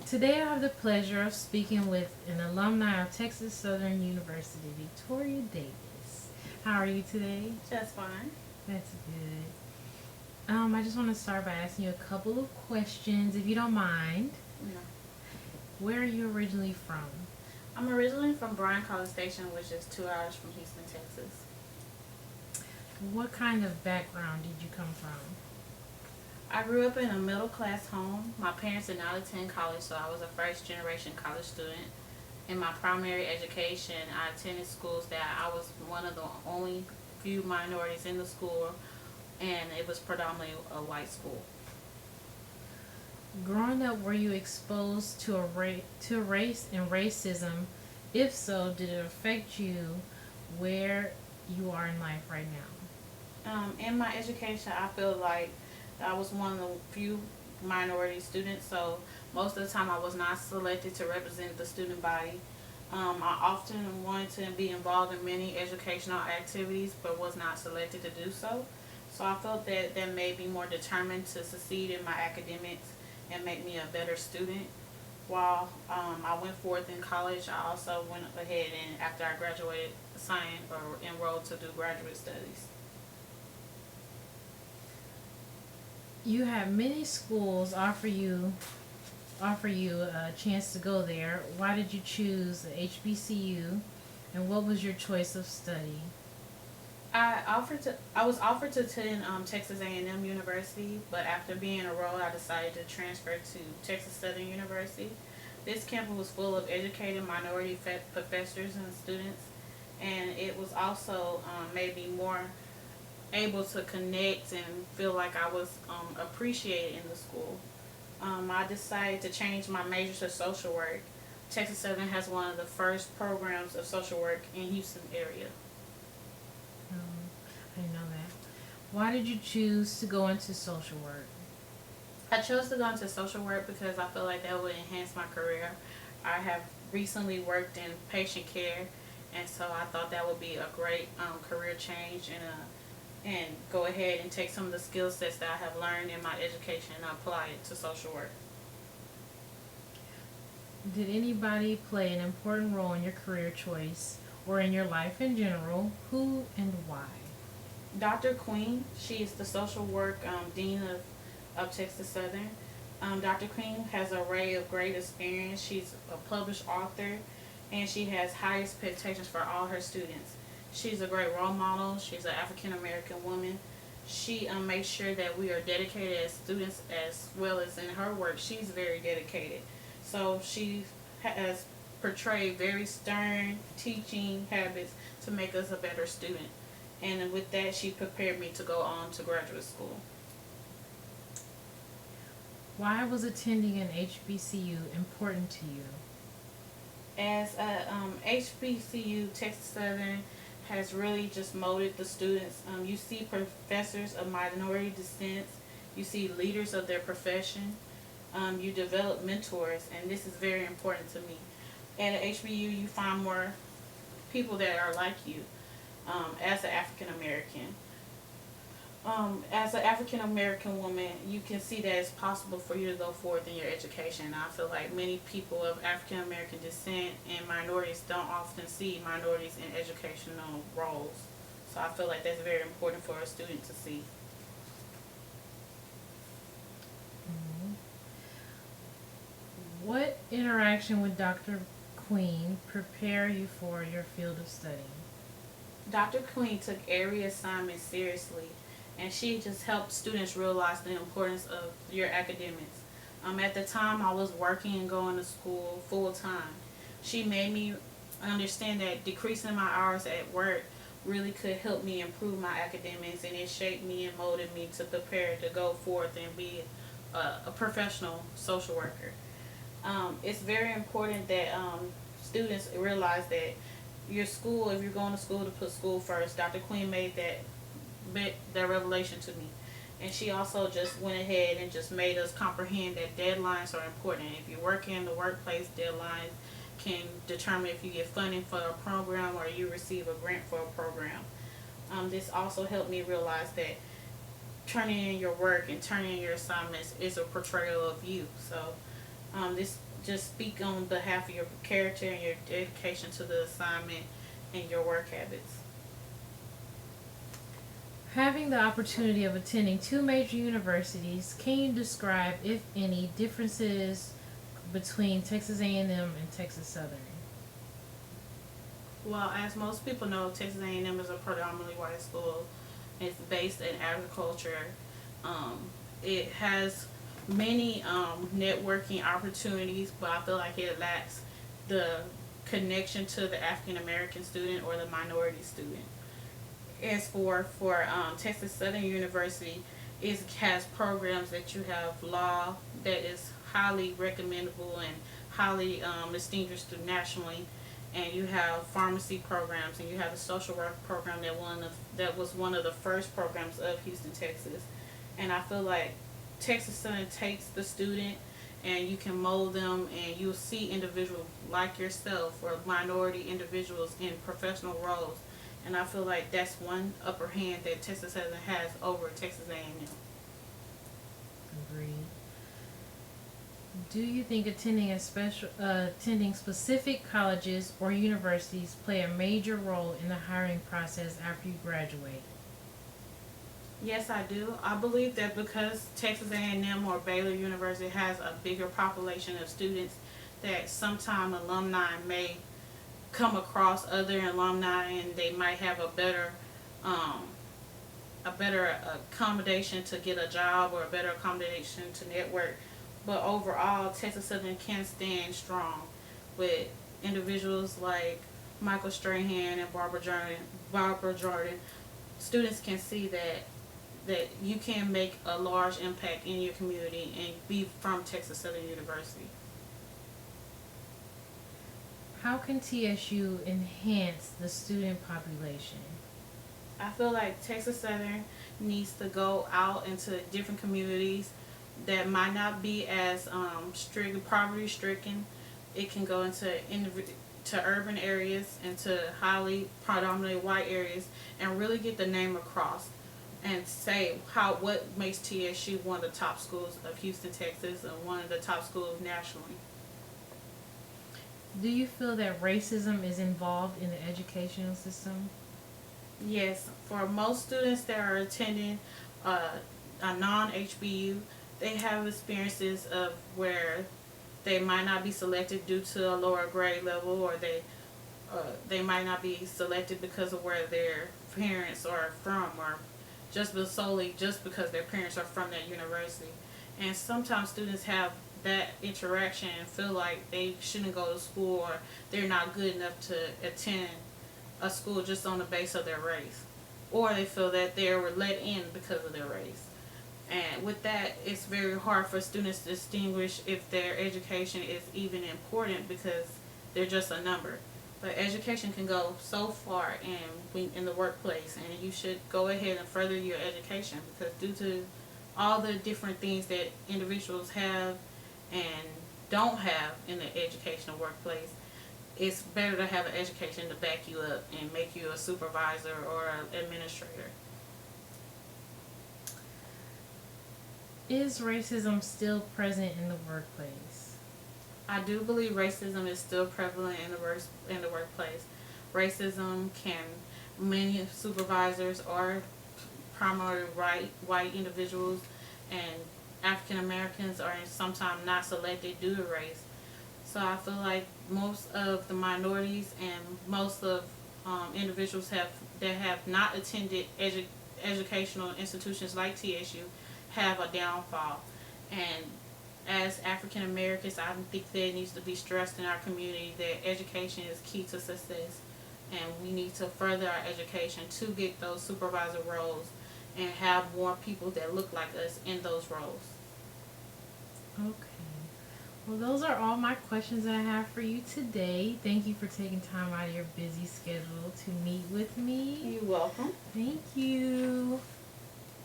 Today I have the pleasure of speaking with an alumni of Texas Southern University, Victoria Davis. How are you today? Just fine. That's good. I just want to start by asking you a couple of questions, if you don't mind. No. Where are you originally from? I'm originally from Bryan College Station, which is 2 hours from Houston, Texas. What kind of background did you come from? I grew up in a middle class home. My parents did not attend college, so I was a first generation college student. In my primary education, I attended schools that I was one of the only few minorities in the school, and it was predominantly a white school. Growing up, were you exposed to to race and racism? If so, did it affect you where you are in life right now? In my education, I feel like I was one of the few minority students, so most of the time I was not selected to represent the student body. I often wanted to be involved in many educational activities, but was not selected to do so. So I felt that that made me more determined to succeed in my academics and make me a better student. While I went forth in college, I also went ahead and after I graduated, signed or enrolled to do graduate studies. You have many schools offer you a chance to go there. Why did you choose the HBCU, and what was your choice of study? I was offered to attend Texas A&M University, but after being enrolled, I decided to transfer to Texas Southern University. This campus was full of educated minority professors and students, and it was also made me more able to connect and feel like I was appreciated in the school. I decided to change my major to social work. Texas Southern has one of the first programs of social work in Houston area. I know that. Why did you choose to go into social work? I chose to go into social work because I feel like that would enhance my career. I have recently worked in patient care, and so I thought that would be a great career change and go ahead and take some of the skill sets that I have learned in my education and apply it to social work. Did anybody play an important role in your career choice or in your life in general? Who and why? Dr. Queen, she is the social work dean of Texas Southern. Dr. Queen has an array of great experience. She's a published author, and she has high expectations for all her students. She's a great role model. She's an African American woman. She makes sure that we are dedicated as students as well as in her work. She's very dedicated. So she has portrayed very stern teaching habits to make us a better student. And with that, she prepared me to go on to graduate school. Why was attending an HBCU important to you? As a HBCU, Texas Southern has really just molded the students. You see professors of minority descents, you see leaders of their profession, you develop mentors, and this is very important to me. At a HBU, you find more people that are like you as an African American. As an African American woman, you can see that it's possible for you to go forward in your education. I feel like many people of African American descent and minorities don't often see minorities in educational roles. So I feel like that's very important for a student to see. Mhm. What interaction with Dr. Queen prepare you for your field of study? Dr. Queen took every assignment seriously, and she just helped students realize the importance of your academics. At the time, I was working and going to school full time. She made me understand that decreasing my hours at work really could help me improve my academics, and it shaped me and molded me to prepare to go forth and be a professional social worker. It's very important that students realize that your school, if you're going to school, to put school first. Dr. Queen made that revelation to me. And she also just went ahead and just made us comprehend that deadlines are important. If you work in the workplace, deadlines can determine if you get funding for a program or you receive a grant for a program. This also helped me realize that turning in your work and turning in your assignments is a portrayal of you. So This just speak on behalf of your character and your dedication to the assignment and your work habits. Having the opportunity of attending two major universities, can you describe, if any, differences between Texas A&M and Texas Southern? Well, as most people know, Texas A&M is a predominantly white school. It's based in agriculture. Um, it has many networking opportunities, but I feel like it lacks the connection to the African American student or the minority student. As for Texas Southern University, it has programs that you have law that is highly recommendable and highly distinguished nationally, and you have pharmacy programs, and you have a social work program that was one of the first programs of Houston, Texas. And I feel like Texas Southern takes the student and you can mold them, and you'll see individuals like yourself or minority individuals in professional roles. And I feel like that's one upper hand that Texas Southern has over Texas A&M. Agreed. Do you think attending specific colleges or universities play a major role in the hiring process after you graduate? Yes, I do. I believe that because Texas A&M or Baylor University has a bigger population of students, that sometime alumni may come across other alumni and they might have um, a better accommodation to get a job or a better accommodation to network. But overall, Texas Southern can stand strong with individuals like Michael Strahan and Barbara Jordan. Students can see that you can make a large impact in your community and be from Texas Southern University. How can TSU enhance the student population? I feel like Texas Southern needs to go out into different communities that might not be as poverty stricken. It can go to urban areas and to highly predominantly white areas and really get the name across and say what makes TSU one of the top schools of Houston, Texas, and one of the top schools nationally. Do you feel that racism is involved in the educational system? Yes, for most students that are attending a non-HBU, they have experiences of where they might not be selected due to a lower grade level, or they might not be selected because of where their parents are from, or solely just because their parents are from that university. And sometimes students have that interaction and feel like they shouldn't go to school, or they're not good enough to attend a school just on the base of their race, or they feel that they were let in because of their race. And with that, it's very hard for students to distinguish if their education is even important because they're just a number. But education can go so far in the workplace, and you should go ahead and further your education, because due to all the different things that individuals have and don't have in the educational workplace, it's better to have an education to back you up and make you a supervisor or an administrator. Is racism still present in the workplace? I do believe racism is still prevalent in the workplace. Racism can, many supervisors are primarily white individuals, and African Americans are sometimes not selected due to race. So I feel like most of the minorities and most of individuals that have not attended educational institutions like TSU have a downfall. And as African Americans, I think that it needs to be stressed in our community that education is key to success, and we need to further our education to get those supervisor roles and have more people that look like us in those roles. Okay. Well, those are all my questions that I have for you today. Thank you for taking time out of your busy schedule to meet with me. You're welcome. Thank you.